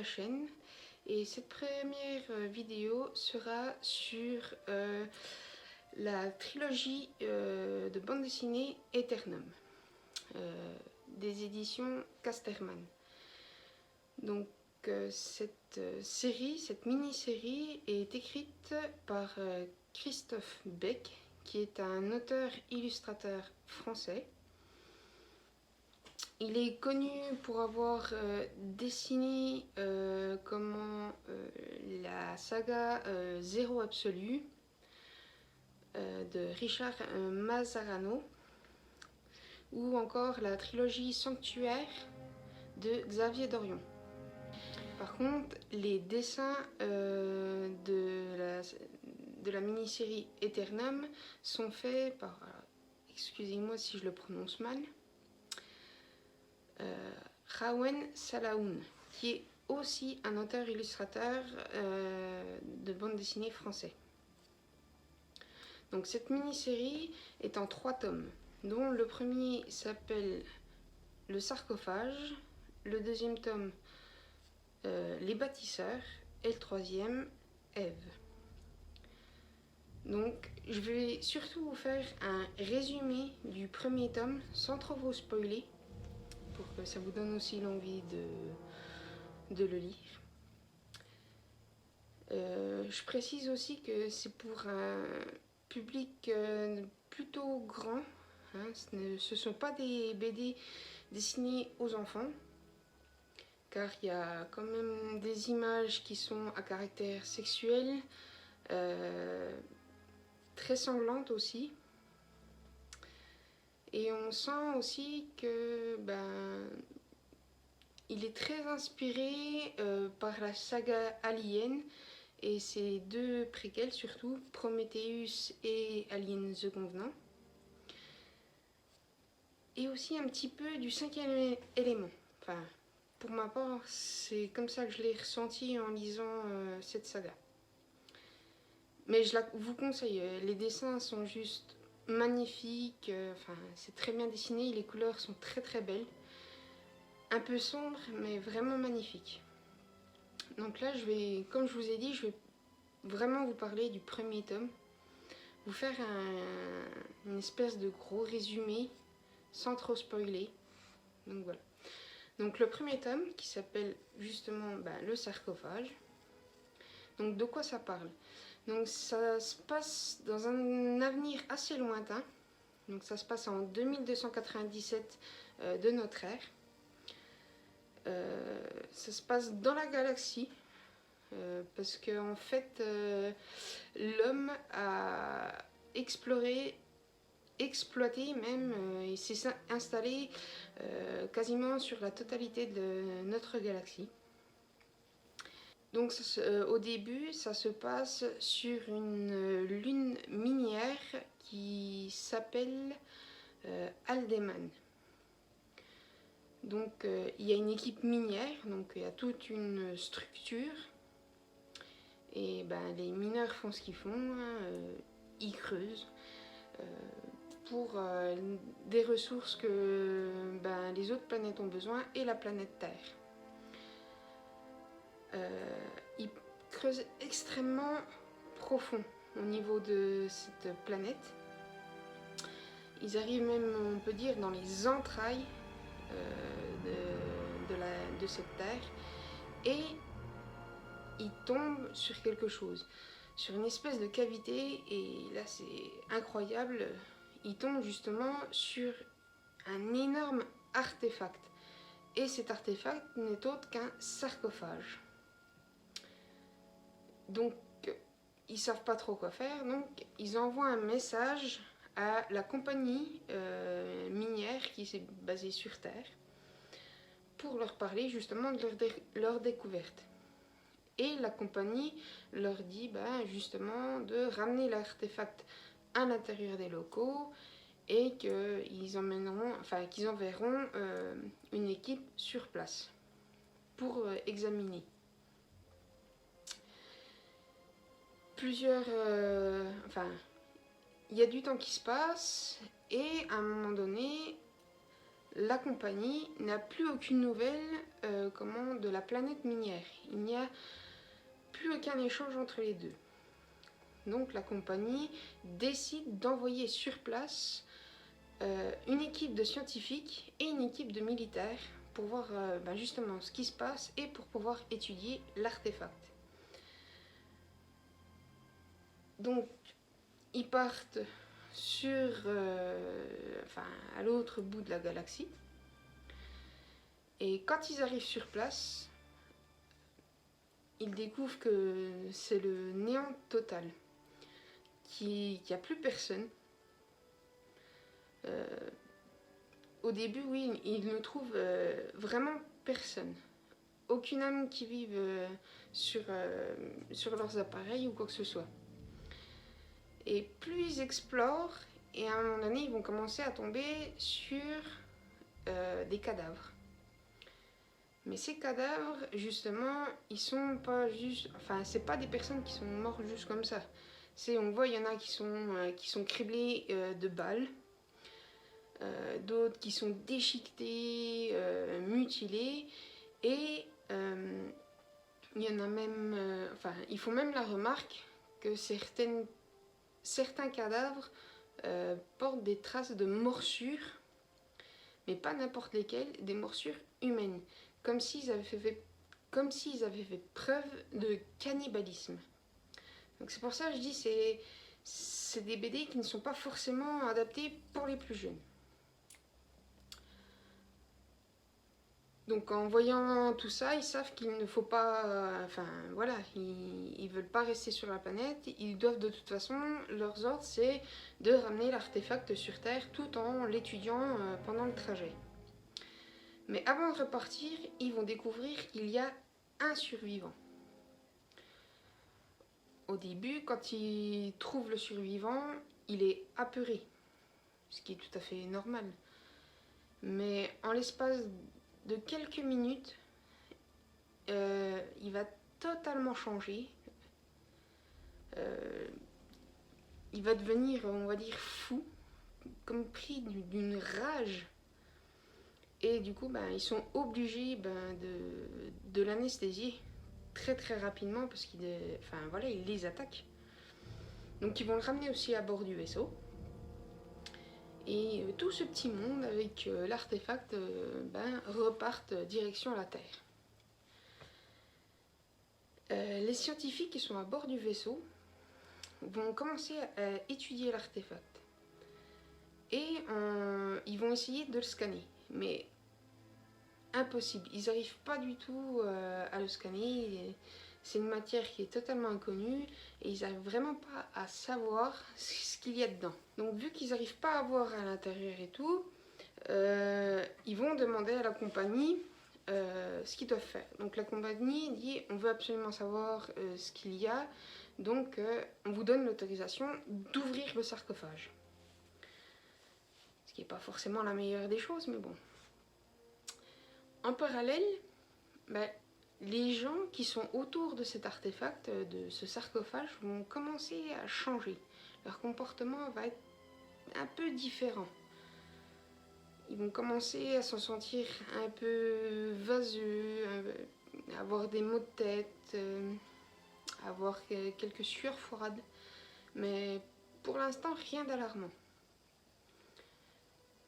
chaîne et cette première vidéo sera sur la trilogie de bande dessinée Aeternum des éditions Casterman. Donc cette mini-série est écrite par Christophe Beck, qui est un auteur-illustrateur français. Il est connu pour avoir dessiné la saga Zéro Absolu de Richard Mazzarano, ou encore la trilogie Sanctuaire de Xavier Dorion. Par contre, les dessins de la mini-série Aeternum sont faits par, excusez-moi si je le prononce mal, Rawen Salahoun, qui est aussi un auteur-illustrateur de bande dessinée français. Donc cette mini-série est en 3 tomes, dont le premier s'appelle Le Sarcophage, le deuxième tome Les Bâtisseurs et le troisième Ève. Donc je vais surtout vous faire un résumé du premier tome sans trop vous spoiler, pour que ça vous donne aussi l'envie de le lire. Je précise aussi que c'est pour un public plutôt grand, hein, ce ne sont pas des BD dessinés aux enfants, car il y a quand même des images qui sont à caractère sexuel, très sanglantes aussi. Et on sent aussi que il est très inspiré par la saga Alien et ses 2 préquels surtout, Prometheus et Alien The Covenant. Et aussi un petit peu du 5e élément. Enfin, pour ma part, c'est comme ça que je l'ai ressenti en lisant cette saga. Mais je vous conseille, les dessins sont juste magnifiques, c'est très bien dessiné, les couleurs sont très très belles. Un peu sombre, mais vraiment magnifique. Donc là, comme je vous ai dit, je vais vraiment vous parler du premier tome, vous faire une espèce de gros résumé sans trop spoiler. Donc voilà. Donc le premier tome qui s'appelle justement Le Sarcophage. Donc de quoi ça parle? Donc ça se passe dans un avenir assez lointain. Donc ça se passe en 2297 de notre ère. Ça se passe dans la galaxie. Parce qu'en fait, l'homme a exploré, exploité même, il s'est installé quasiment sur la totalité de notre galaxie. Donc au début, ça se passe sur une lune minière qui s'appelle Aldeman. Donc il y a une équipe minière, donc il y a toute une structure. Et les mineurs font ce qu'ils font, hein, ils creusent pour des ressources que les autres planètes ont besoin et la planète Terre. Ils creusent extrêmement profond au niveau de cette planète. Ils arrivent même, on peut dire, dans les entrailles de cette Terre, et il tombe sur quelque chose, sur une espèce de cavité, et là c'est incroyable, il tombe justement sur un énorme artefact, et cet artefact n'est autre qu'un sarcophage. Donc ils savent pas trop quoi faire, donc ils envoient un message à la compagnie minière qui s'est basée sur Terre pour leur parler justement de leur découverte. Et la compagnie leur dit justement de ramener l'artefact à l'intérieur des locaux et qu'ils enverront une équipe sur place pour examiner. Il y a du temps qui se passe et à un moment donné, la compagnie n'a plus aucune nouvelle de la planète minière. Il n'y a plus aucun échange entre les deux. Donc la compagnie décide d'envoyer sur place une équipe de scientifiques et une équipe de militaires pour voir justement ce qui se passe et pour pouvoir étudier l'artefact. Donc ils partent à l'autre bout de la galaxie. Et quand ils arrivent sur place, ils découvrent que c'est le néant total, qu'il n'y a plus personne. Au début, oui, ils ne trouvent vraiment personne. Aucune âme qui vive sur leurs appareils ou quoi que ce soit. Et plus ils explorent, et à un moment donné, ils vont commencer à tomber sur des cadavres. Mais ces cadavres, justement, ils sont pas juste... Enfin, c'est pas des personnes qui sont mortes juste comme ça. On voit, il y en a qui sont criblés de balles. D'autres qui sont déchiquetés, mutilés. Et il y en a même... ils font même la remarque que certains cadavres portent des traces de morsures, mais pas n'importe lesquelles, des morsures humaines. Comme s'ils avaient fait preuve de cannibalisme. Donc c'est pour ça que je dis c'est des BD qui ne sont pas forcément adaptés pour les plus jeunes. Donc en voyant tout ça, ils savent qu'il ne faut pas... ils veulent pas rester sur la planète. Ils doivent de toute façon, leurs ordres, c'est de ramener l'artefact sur Terre tout en l'étudiant pendant le trajet. Mais avant de repartir, ils vont découvrir qu'il y a un survivant. Au début, quand ils trouvent le survivant, il est apeuré, ce qui est tout à fait normal. Mais en l'espace de quelques minutes, il va totalement changer. Il va devenir, on va dire, fou, comme pris d'une rage. Et du coup, ils sont obligés de l'anesthésier très très rapidement parce qu'il les attaque. Donc ils vont le ramener aussi à bord du vaisseau. Et tout ce petit monde avec l'artefact repartent direction la Terre. Les scientifiques qui sont à bord du vaisseau vont commencer à étudier l'artefact. Et ils vont essayer de le scanner. Mais impossible, ils n'arrivent pas du tout à le scanner. C'est une matière qui est totalement inconnue et ils n'arrivent vraiment pas à savoir ce qu'il y a dedans. Donc vu qu'ils n'arrivent pas à voir à l'intérieur et tout, ils vont demander à la compagnie ce qu'ils doivent faire. Donc la compagnie dit on veut absolument savoir ce qu'il y a, donc on vous donne l'autorisation d'ouvrir le sarcophage. Ce qui n'est pas forcément la meilleure des choses, mais bon. En parallèle, les gens qui sont autour de cet artefact, de ce sarcophage, vont commencer à changer. Leur comportement va être un peu différent. Ils vont commencer à s'en sentir un peu vaseux, avoir des maux de tête, avoir quelques sueurs froides. Mais pour l'instant, rien d'alarmant.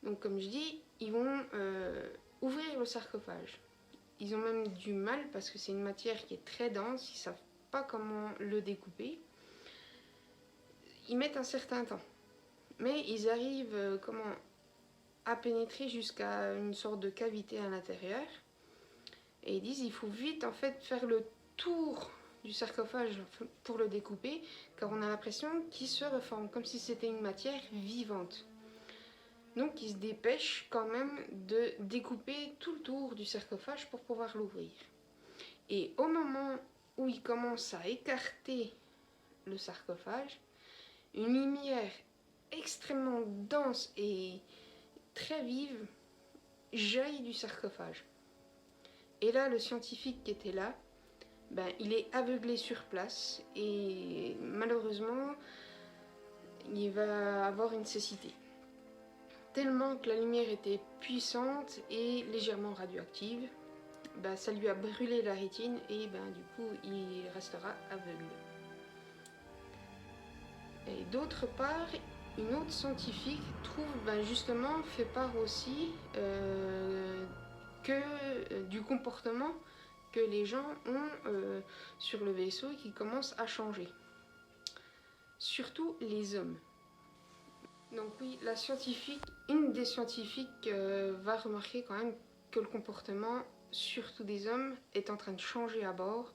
Donc comme je dis, ils vont ouvrir le sarcophage. Ils ont même du mal parce que c'est une matière qui est très dense, ils ne savent pas comment le découper. Ils mettent un certain temps. Mais ils arrivent à pénétrer jusqu'à une sorte de cavité à l'intérieur. Et ils disent il faut vite en fait faire le tour du sarcophage pour le découper, car on a l'impression qu'il se reforme, comme si c'était une matière vivante. Donc ils se dépêchent quand même de découper tout le tour du sarcophage pour pouvoir l'ouvrir. Et au moment où ils commencent à écarter le sarcophage, une lumière extrêmement dense et très vive jaillit du sarcophage. Et là, le scientifique qui était là, il est aveuglé sur place et malheureusement, il va avoir une cécité. tellement que la lumière était puissante et légèrement radioactive, bah, ça lui a brûlé la rétine et bah, du coup il restera aveugle. Et d'autre part, une autre scientifique trouve bah, justement, fait part aussi du comportement que les gens ont sur le vaisseau et qui commence à changer. Surtout les hommes. Donc oui, une des scientifiques va remarquer quand même que le comportement, surtout des hommes, est en train de changer à bord.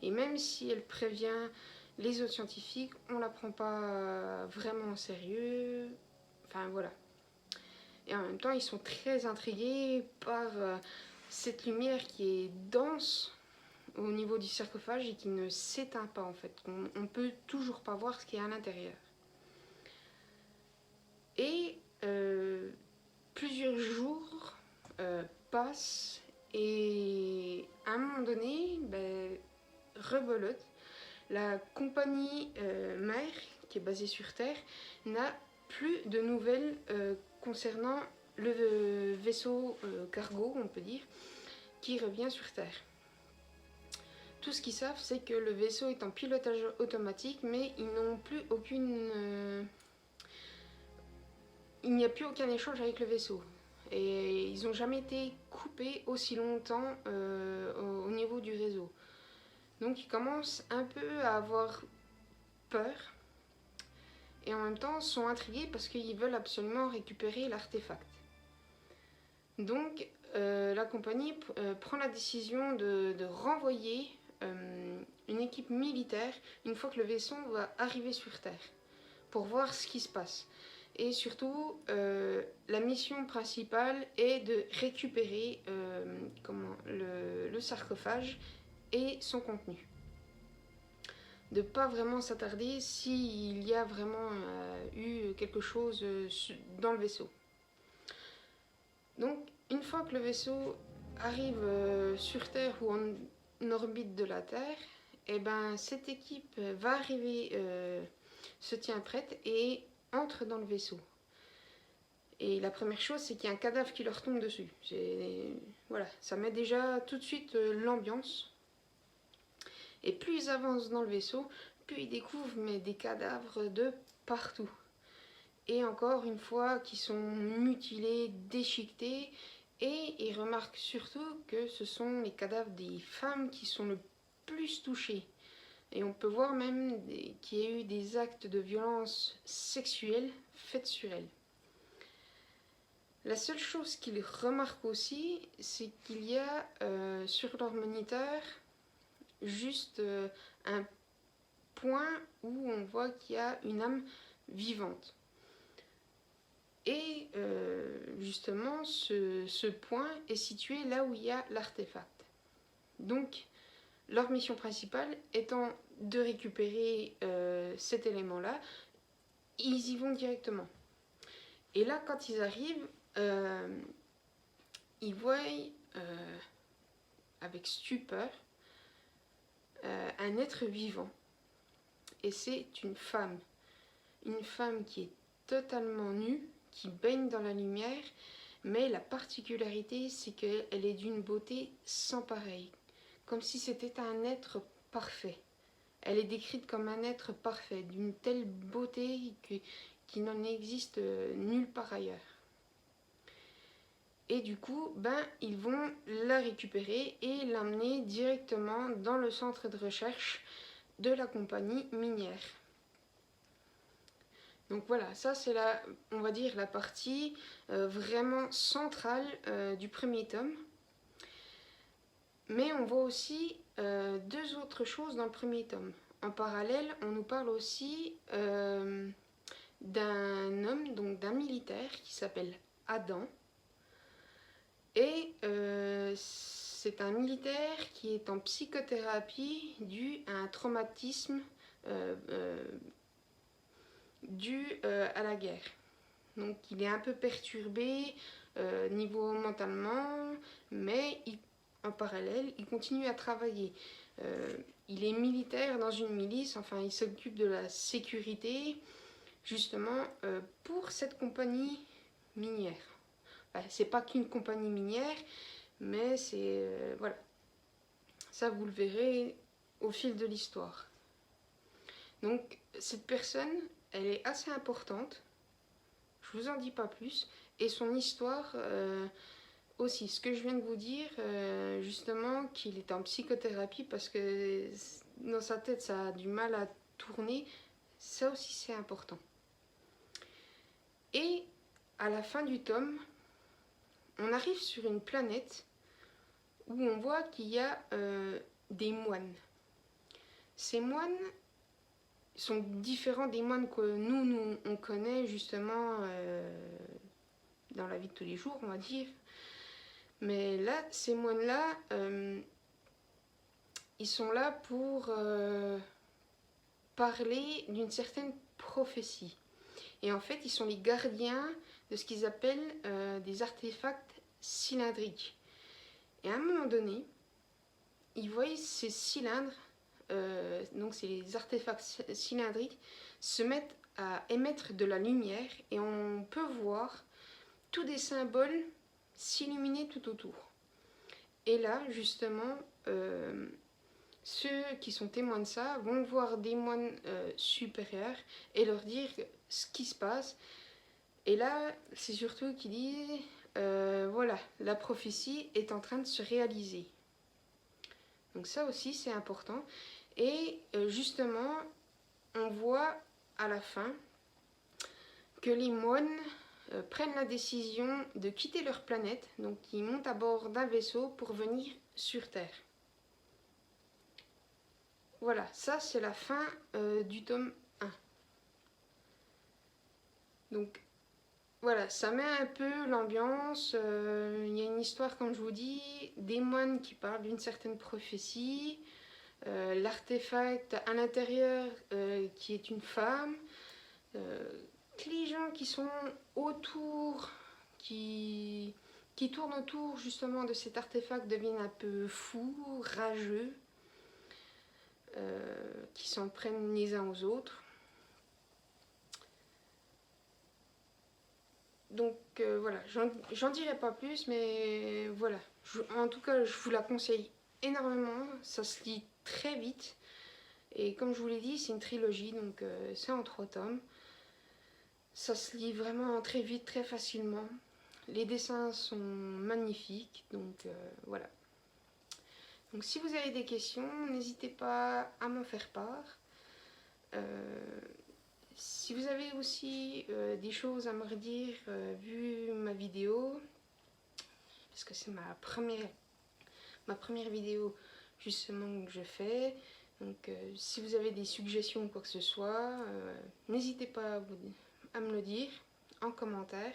Et même si elle prévient les autres scientifiques, on ne la prend pas vraiment au sérieux. Enfin voilà. Et en même temps, ils sont très intrigués par cette lumière qui est dense au niveau du sarcophage et qui ne s'éteint pas en fait. On ne peut toujours pas voir ce qu'il y a à l'intérieur. Et plusieurs jours passent et à un moment donné, rebelote, la compagnie mère, qui est basée sur Terre, n'a plus de nouvelles concernant le vaisseau cargo, on peut dire, qui revient sur Terre. Tout ce qu'ils savent, c'est que le vaisseau est en pilotage automatique, mais ils n'ont plus il n'y a plus aucun échange avec le vaisseau. Et ils n'ont jamais été coupés aussi longtemps au niveau du réseau. Donc ils commencent un peu à avoir peur et en même temps sont intrigués parce qu'ils veulent absolument récupérer l'artefact. Donc la compagnie prend la décision de renvoyer une équipe militaire une fois que le vaisseau va arriver sur Terre pour voir ce qui se passe. Et surtout, la mission principale est de récupérer le sarcophage et son contenu. De ne pas vraiment s'attarder s'il y a vraiment eu quelque chose dans le vaisseau. Donc, une fois que le vaisseau arrive sur Terre ou en orbite de la Terre, et ben, cette équipe va arriver, se tient prête et entre dans le vaisseau. Et la première chose, c'est qu'il y a un cadavre qui leur tombe dessus. Voilà, ça met déjà tout de suite l'ambiance. Et plus ils avancent dans le vaisseau, plus ils découvrent des cadavres de partout. Et encore une fois, qui sont mutilés, déchiquetés. Et ils remarquent surtout que ce sont les cadavres des femmes qui sont le plus touchées. Et on peut voir même qu'il y a eu des actes de violence sexuelle faits sur elles. La seule chose qu'ils remarquent aussi, c'est qu'il y a sur leur moniteur juste un point où on voit qu'il y a une âme vivante. Et justement, ce point est situé là où il y a l'artefact. Donc, leur mission principale étant de récupérer cet élément-là, ils y vont directement. Et là, quand ils arrivent, ils voient avec stupeur un être vivant. Et c'est une femme qui est totalement nue, qui baigne dans la lumière, mais la particularité, c'est qu'elle est d'une beauté sans pareille, comme si c'était un être parfait. Elle est décrite comme un être parfait, d'une telle beauté qui n'en existe nulle part ailleurs. Et du coup, ils vont la récupérer et l'amener directement dans le centre de recherche de la compagnie minière. Donc voilà, ça c'est on va dire la partie vraiment centrale du premier tome. Mais on voit aussi deux autres choses dans le premier tome. En parallèle, on nous parle aussi d'un homme, donc d'un militaire qui s'appelle Adam. Et c'est un militaire qui est en psychothérapie dû à un traumatisme dû à la guerre. Donc il est un peu perturbé niveau mentalement, mais en parallèle, il continue à travailler. Il est militaire dans une milice, enfin il s'occupe de la sécurité, justement pour cette compagnie minière. Enfin, c'est pas qu'une compagnie minière, mais c'est... voilà. Ça, vous le verrez au fil de l'histoire. Donc, cette personne, elle est assez importante. Je vous en dis pas plus. Et son histoire aussi. Ce que je viens de vous dire, justement, qu'il est en psychothérapie parce que dans sa tête, ça a du mal à tourner. Ça aussi, c'est important. Et à la fin du tome, on arrive sur une planète où on voit qu'il y a des moines. Ces moines sont différents des moines que nous on connaît justement dans la vie de tous les jours, on va dire. Mais là, ces moines-là, ils sont là pour parler d'une certaine prophétie. Et en fait, ils sont les gardiens de ce qu'ils appellent des artefacts cylindriques. Et à un moment donné, ils voient ces cylindres, donc ces artefacts cylindriques, se mettre à émettre de la lumière et on peut voir tous des symboles s'illuminer tout autour. Et là, justement, ceux qui sont témoins de ça vont voir des moines supérieurs et leur dire ce qui se passe. Et là, c'est surtout qu'ils disent, voilà, la prophétie est en train de se réaliser. Donc ça aussi, c'est important. Et justement, on voit à la fin que les moines prennent la décision de quitter leur planète. Donc ils montent à bord d'un vaisseau pour venir sur Terre. Voilà, ça c'est la fin du tome 1. Donc voilà, ça met un peu l'ambiance. Il y a une histoire, comme je vous dis, des moines qui parlent d'une certaine prophétie. L'artefact à l'intérieur qui est une femme. Les gens qui sont autour, qui tournent autour justement de cet artefact deviennent un peu fous, rageux, qui s'en prennent les uns aux autres. Donc voilà, j'en dirai pas plus, mais voilà. En tout cas, je vous la conseille énormément. Ça se lit très vite. Et comme je vous l'ai dit, c'est une trilogie, donc c'est en 3 tomes. Ça se lit vraiment très vite, très facilement. Les dessins sont magnifiques, donc voilà. Donc si vous avez des questions, n'hésitez pas à m'en faire part. Si vous avez aussi des choses à me redire vu ma vidéo, parce que c'est ma première vidéo justement que je fais, donc si vous avez des suggestions ou quoi que ce soit, n'hésitez pas à me le dire en commentaire.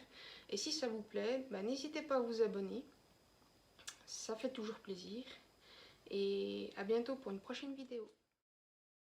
Et si ça vous plaît, n'hésitez pas à vous abonner, ça fait toujours plaisir. Et à bientôt pour une prochaine vidéo.